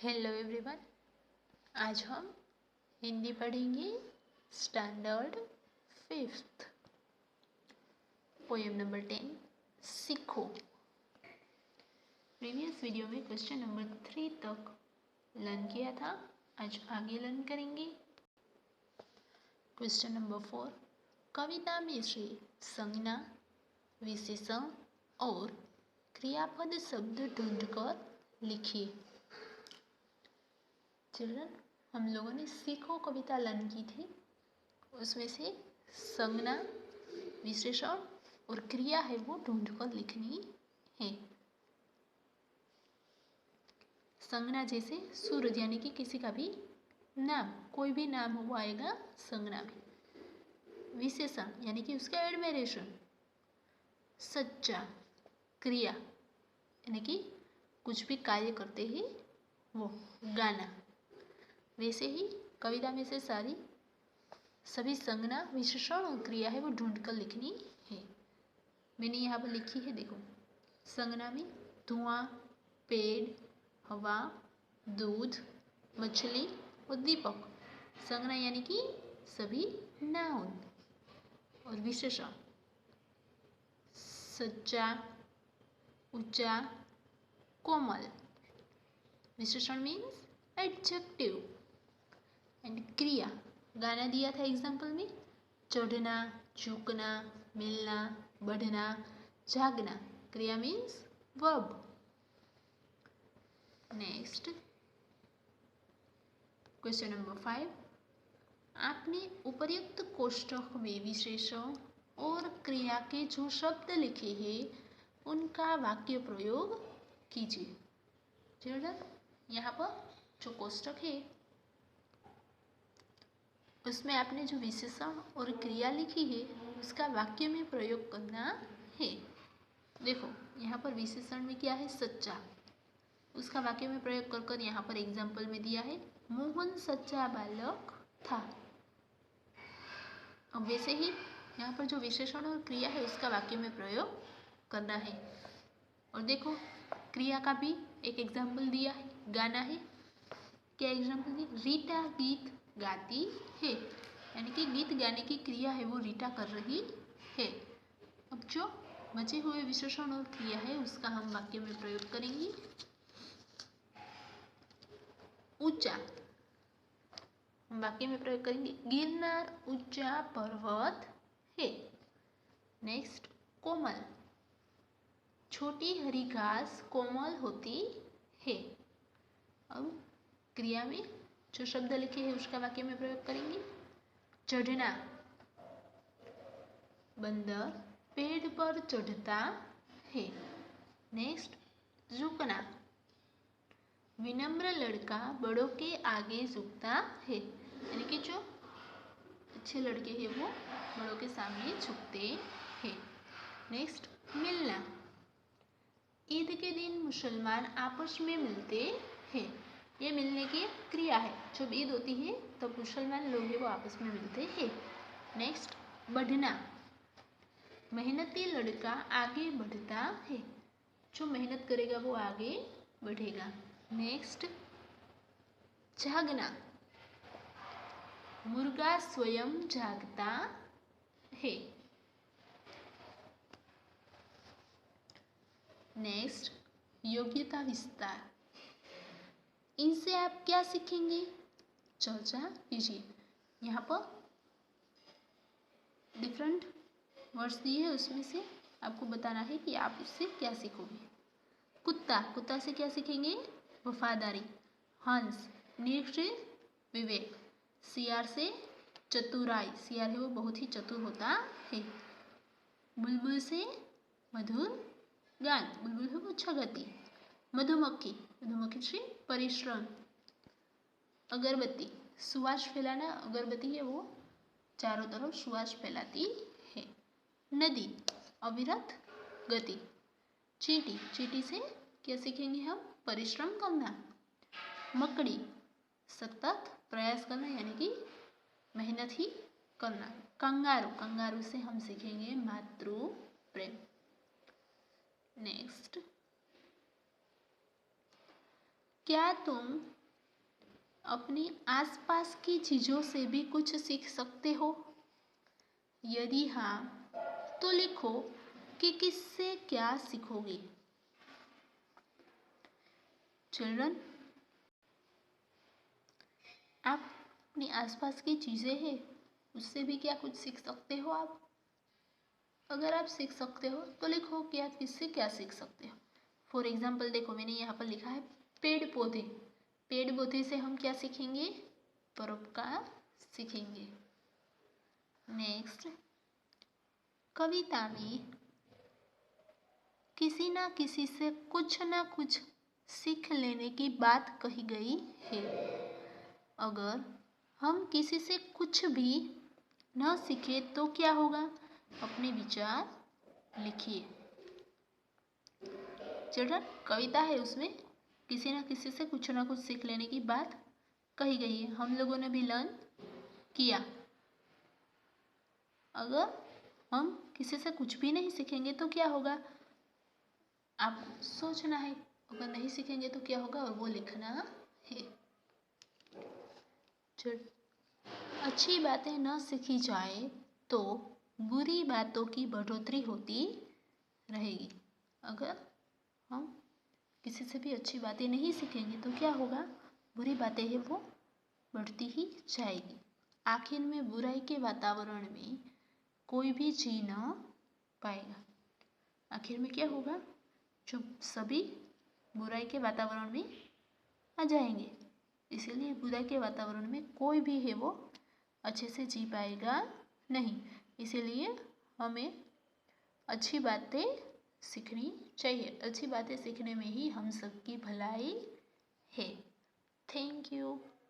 Hello everyone. आज हम हिंदी पढ़ेंगे स्टैंडर्ड 5th। पोएम नंबर 10 सीखो। प्रीवियस वीडियो में क्वेश्चन नंबर 3 तक लर्न किया था, आज आगे लर्न करेंगे। क्वेश्चन नंबर 4, कविता में से संज्ञा, विशेषण और क्रियापद शब्द ढूंढकर लिखिए। चिल्ड्रन, हम लोगों ने सीखो कविता लर्न की थी, उसमें से संज्ञा, विशेषण और क्रिया है वो ढूंढकर लिखनी है। संज्ञा जैसे सूरज यानी कि किसी का भी नाम, कोई भी नाम हो वो आएगा संज्ञा में। विशेषण यानी कि उसका एडमिरेशन। सच्चा क्रिया यानी कि कुछ भी कार्य करते ही वो गाना। वैसे ही कविता में से सभी संज्ञा, विशेषण और क्रिया है वो ढूंढ कर लिखनी है। मैंने यहाँ पर लिखी है, देखो। संज्ञा में धुआं, पेड़, हवा, दूध, मछली और दीपक। संज्ञा यानी कि सभी नाउन। और विशेषण सच्चा, ऊंचा, कोमल। विशेषण मीन्स एडजेक्टिव। एंड क्रिया, गाना दिया था एग्जाम्पल में, चढ़ना, झुकना, मिलना, बढ़ना, जागना। क्रिया means verb. Next question number 5, आपने उपर्युक्त कोष्ठक में विशेषण और क्रिया के जो शब्द लिखे हैं उनका वाक्य प्रयोग कीजिए। चिल्ड्रन, यहाँ पर जो कोष्ठक है उसमें आपने जो विशेषण और क्रिया लिखी है उसका वाक्य में प्रयोग करना है। देखो यहाँ पर विशेषण में क्या है, सच्चा। उसका वाक्य में प्रयोग कर कर यहाँ पर एग्जाम्पल में दिया है, मोहन सच्चा बालक था। अब वैसे ही यहाँ पर जो विशेषण और क्रिया है उसका वाक्य में प्रयोग करना है। और देखो क्रिया का भी एक एग्जाम्पल दिया है, गाना है। क्या एग्जाम्पल दी, रीटा गीत गाती है, यानी कि गीत गाने की क्रिया है वो रीटा कर रही है। अब जो बचे हुए विशेषण और क्रिया है उसका हम वाक्य में प्रयोग करेंगे। ऊंचा, हम वाक्य में प्रयोग करेंगे, गिरनार ऊंचा पर्वत है। नेक्स्ट कोमल, छोटी हरी घास कोमल होती है। अब क्रिया में जो शब्द लिखे हैं उसका वाक्य में प्रयोग करेंगे। चढ़ना, बंदर पेड़ पर चढ़ता है। नेक्स्ट झुकना, विनम्र लड़का बड़ों के आगे झुकता है, यानी कि जो अच्छे लड़के हैं वो बड़ों के सामने झुकते हैं। नेक्स्ट मिलना, ईद के दिन मुसलमान आपस में मिलते हैं। ये मिलने की क्रिया है, जब ईद होती है तब मुसलमान लोग वो आपस में मिलते हैं। नेक्स्ट बढ़ना, मेहनती लड़का आगे बढ़ता है, जो मेहनत करेगा वो आगे बढ़ेगा। नेक्स्ट जागना, मुर्गा स्वयं जागता है। नेक्स्ट योग्यता विस्तार, इनसे आप क्या सीखेंगे, चर्चा कीजिए। यहाँ पर डिफरेंट वर्ड्स दिए हैं, उसमें से आपको बताना है कि आप उससे क्या सीखोगे। कुत्ता, कुत्ता से क्या सीखेंगे, वफादारी। हंस निर्भय विवेक। सियार से चतुराई, सियार है वो बहुत ही चतुर होता है। बुलबुल से मधुर गान, बुलबुल है वो अच्छा गाती। मधुमक्खी, मधुमक्खी से परिश्रम। अगरबत्ती सुवास फैलाना, अगरबत्ती है वो चारों तरफ सुवास फैलाती है। नदी अविरत गति। चींटी, चींटी से क्या सीखेंगे हम, परिश्रम करना। मकड़ी सतत प्रयास करना, यानी कि मेहनत ही करना। कंगारू, कंगारू से हम सीखेंगे मातृ प्रेम। नेक्स्ट, क्या तुम अपने आसपास की चीज़ों से भी कुछ सीख सकते हो? यदि हाँ, तो लिखो कि किससे क्या सीखोगे। चिल्ड्रन, आप अपने आसपास की चीज़ें हैं उससे भी क्या कुछ सीख सकते हो आप? अगर आप सीख सकते हो तो लिखो कि आप किससे क्या सीख सकते हो। फॉर एग्जाम्पल देखो, मैंने यहाँ पर लिखा है पेड़ पौधे। पेड़ पौधे से हम क्या सीखेंगे? परोपकार सीखेंगे। नेक्स्ट, कविता में किसी ना किसी से कुछ ना कुछ सीख लेने की बात कही गई है। अगर हम किसी से कुछ भी न सीखे तो क्या होगा? अपने विचार लिखिए। चिल्ड्रन, कविता है, उसमें किसी ना किसी से कुछ ना कुछ सीख लेने की बात कही गई है। हम लोगों ने भी लर्न किया। अगर हम किसी से कुछ भी नहीं सीखेंगे तो क्या होगा? आपको सोचना है। अगर नहीं सीखेंगे तो क्या होगा और वो लिखना है। अच्छी बातें न सीखी जाए तो बुरी बातों की बढ़ोतरी होती रहेगी। अगर हम किसी से भी अच्छी बातें नहीं सीखेंगे तो क्या होगा? बुरी बातें हैं वो बढ़ती ही जाएगी। आखिर में बुराई के वातावरण में कोई भी जी न पाएगा। आखिर में क्या होगा? जो सभी बुराई के वातावरण में आ जाएंगे। इसीलिए बुराई के वातावरण में कोई भी है वो अच्छे से जी पाएगा नहीं। इसीलिए हमें अच्छी बातें सीखनी चाहिए। अच्छी बातें सीखने में ही हम सबकी भलाई है। Thank you.